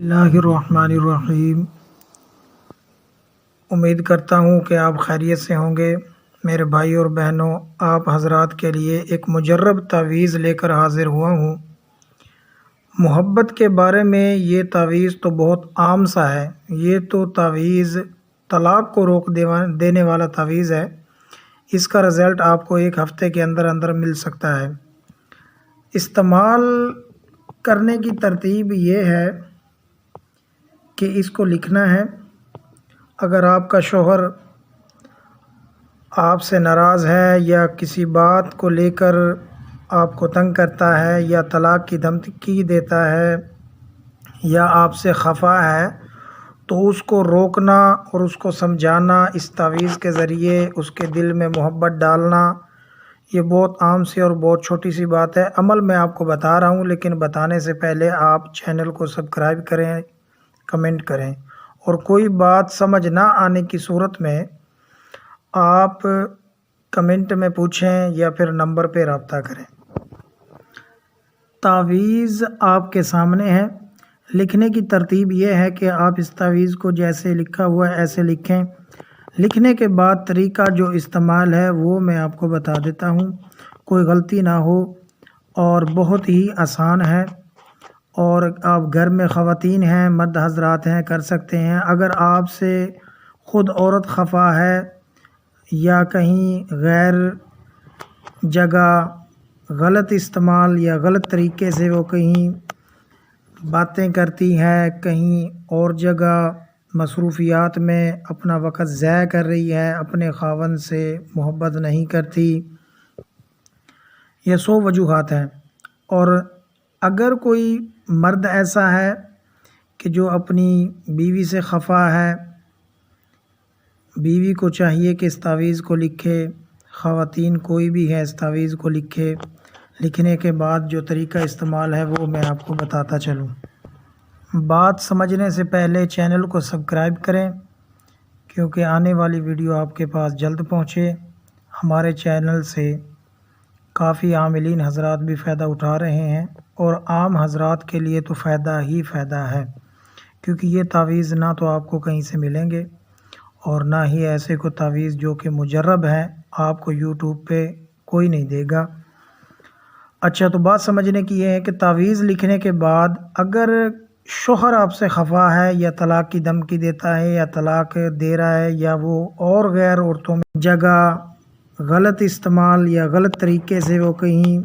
اللہ الرحمن الرحیم۔ امید کرتا ہوں کہ آپ خیریت سے ہوں گے۔ میرے بھائی اور بہنوں، آپ حضرات کے لیے ایک مجرب تعویذ لے کر حاضر ہوا ہوں۔ محبت کے بارے میں یہ تعویذ تو بہت عام سا ہے۔ یہ تو تعویذ طلاق کو روک دینے والا تعویذ ہے۔ اس کا رزلٹ آپ کو ایک ہفتے کے اندر اندر مل سکتا ہے۔ استعمال کرنے کی ترتیب یہ ہے کہ اس کو لکھنا ہے۔ اگر آپ کا شوہر آپ سے ناراض ہے یا کسی بات کو لے کر آپ کو تنگ کرتا ہے یا طلاق کی دھمکی دیتا ہے یا آپ سے خفا ہے، تو اس کو روکنا اور اس کو سمجھانا، اس تعویذ کے ذریعے اس کے دل میں محبت ڈالنا، یہ بہت عام سی اور بہت چھوٹی سی بات ہے۔ عمل میں آپ کو بتا رہا ہوں، لیکن بتانے سے پہلے آپ چینل کو سبسکرائب کریں، کمنٹ کریں، اور کوئی بات سمجھ نہ آنے کی صورت میں آپ کمنٹ میں پوچھیں یا پھر نمبر پہ رابطہ کریں۔ تعویذ آپ کے سامنے ہے۔ لکھنے کی ترتیب یہ ہے کہ آپ اس تعویذ کو جیسے لکھا ہوا ہے ایسے لکھیں۔ لکھنے کے بعد طریقہ جو استعمال ہے وہ میں آپ کو بتا دیتا ہوں، کوئی غلطی نہ ہو، اور بہت ہی آسان ہے، اور آپ گھر میں خواتین ہیں، مرد حضرات ہیں، کر سکتے ہیں۔ اگر آپ سے خود عورت خفا ہے یا کہیں غیر جگہ غلط استعمال یا غلط طریقے سے وہ کہیں باتیں کرتی ہے، کہیں اور جگہ مصروفیات میں اپنا وقت ضائع کر رہی ہے، اپنے خاوند سے محبت نہیں کرتی، یہ 100 وجوہات ہیں۔ اور اگر کوئی مرد ایسا ہے کہ جو اپنی بیوی سے خفا ہے، بیوی کو چاہیے کہ اس تعویذ کو لکھے، خواتین کوئی بھی ہے اس تعویذ کو لکھے۔ لکھنے کے بعد جو طریقہ استعمال ہے وہ میں آپ کو بتاتا چلوں۔ بات سمجھنے سے پہلے چینل کو سبسکرائب کریں، کیونکہ آنے والی ویڈیو آپ کے پاس جلد پہنچے۔ ہمارے چینل سے کافی عاملین حضرات بھی فائدہ اٹھا رہے ہیں، اور عام حضرات کے لیے تو فائدہ ہی فائدہ ہے، کیونکہ یہ تعویذ نہ تو آپ کو کہیں سے ملیں گے، اور نہ ہی ایسے کو تعویذ جو کہ مجرب ہے آپ کو یوٹیوب پہ کوئی نہیں دے گا۔ اچھا، تو بات سمجھنے کی یہ ہے کہ تعویذ لکھنے کے بعد اگر شوہر آپ سے خفا ہے یا طلاق کی دھمکی دیتا ہے یا طلاق دے رہا ہے یا وہ اور غیر عورتوں میں جگہ غلط استعمال یا غلط طریقے سے وہ کہیں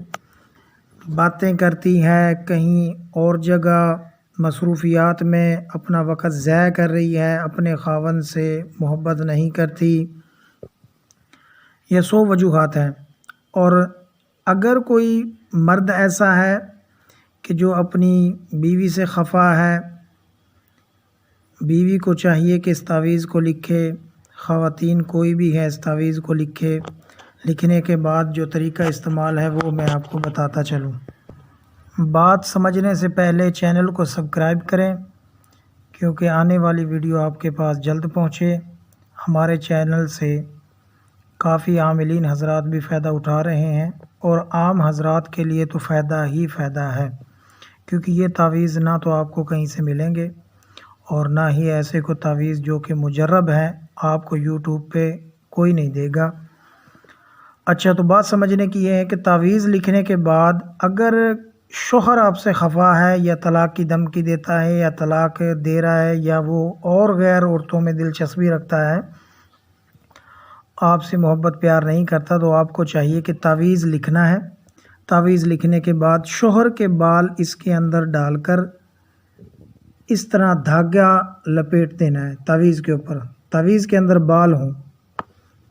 باتیں کرتی ہے، کہیں اور جگہ مصروفیات میں اپنا وقت ضائع کر رہی ہے، اپنے خاوند سے محبت نہیں کرتی، یہ 100 وجوہات ہیں۔ اور اگر کوئی مرد ایسا ہے کہ جو اپنی بیوی سے خفا ہے، بیوی کو چاہیے کہ اس تعویذ کو لکھے، خواتین کوئی بھی ہے اس تعویذ کو لکھے۔ لکھنے کے بعد جو طریقہ استعمال ہے وہ میں آپ کو بتاتا چلوں۔ بات سمجھنے سے پہلے چینل کو سبسکرائب کریں، کیونکہ آنے والی ویڈیو آپ کے پاس جلد پہنچے۔ ہمارے چینل سے کافی عاملین حضرات بھی فائدہ اٹھا رہے ہیں، اور عام حضرات کے لیے تو فائدہ ہی فائدہ ہے، کیونکہ یہ تعویذ نہ تو آپ کو کہیں سے ملیں گے، اور نہ ہی ایسے کو تعویذ جو کہ مجرب ہے آپ کو یوٹیوب پہ کوئی نہیں دے گا۔ اچھا، تو بات سمجھنے کی یہ ہے کہ تعویذ لکھنے کے بعد اگر شوہر آپ سے خفا ہے یا طلاق کی دھمکی دیتا ہے یا طلاق دے رہا ہے یا وہ اور غیر عورتوں میں دلچسپی رکھتا ہے، آپ سے محبت پیار نہیں کرتا، تو آپ کو چاہیے کہ تعویذ لکھنا ہے۔ تعویذ لکھنے کے بعد شوہر کے بال اس کے اندر ڈال کر اس طرح دھاگا لپیٹ دینا ہے تعویذ کے اوپر۔ تعویذ کے اندر بال ہوں،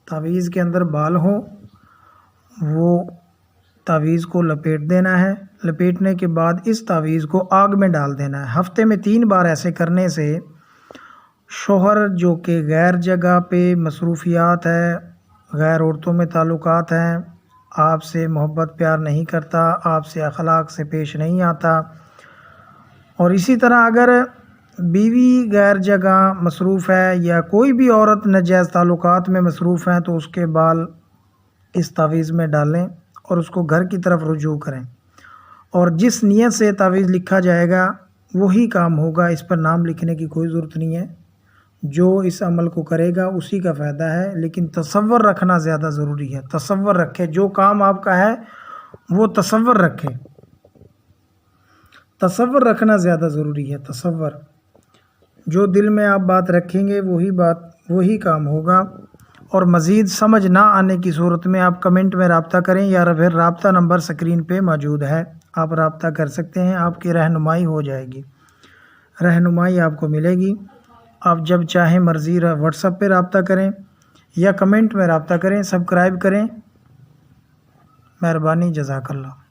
تعویذ کے اندر بال ہوں، وہ تعویذ کو لپیٹ دینا ہے۔ لپیٹنے کے بعد اس تعویذ کو آگ میں ڈال دینا ہے۔ ہفتے میں 3 بار ایسے کرنے سے شوہر جو کہ غیر جگہ پہ مصروفیات ہے، غیر عورتوں میں تعلقات ہیں، آپ سے محبت پیار نہیں کرتا، آپ سے اخلاق سے پیش نہیں آتا، اور اسی طرح اگر بیوی غیر جگہ مصروف ہے یا کوئی بھی عورت ناجائز تعلقات میں مصروف ہیں، تو اس کے بال اس تعویذ میں ڈالیں اور اس کو گھر کی طرف رجوع کریں، اور جس نیت سے تعویذ لکھا جائے گا وہی کام ہوگا، اس پر نام لکھنے کی کوئی ضرورت نہیں ہے۔ جو اس عمل کو کرے گا اسی کا فائدہ ہے، لیکن تصور رکھنا زیادہ ضروری ہے۔ تصور رکھے، جو کام آپ کا ہے وہ تصور رکھے، تصور رکھنا زیادہ ضروری ہے۔ تصور، جو دل میں آپ بات رکھیں گے وہی کام ہوگا۔ اور مزید سمجھ نہ آنے کی صورت میں آپ کمنٹ میں رابطہ کریں، یا پھر رابطہ نمبر سکرین پہ موجود ہے، آپ رابطہ کر سکتے ہیں، آپ کی رہنمائی ہو جائے گی، رہنمائی آپ کو ملے گی۔ آپ جب چاہیں مرضی واٹس ایپ پہ رابطہ کریں یا کمنٹ میں رابطہ کریں، سبسکرائب کریں۔ مہربانی، جزاک اللہ۔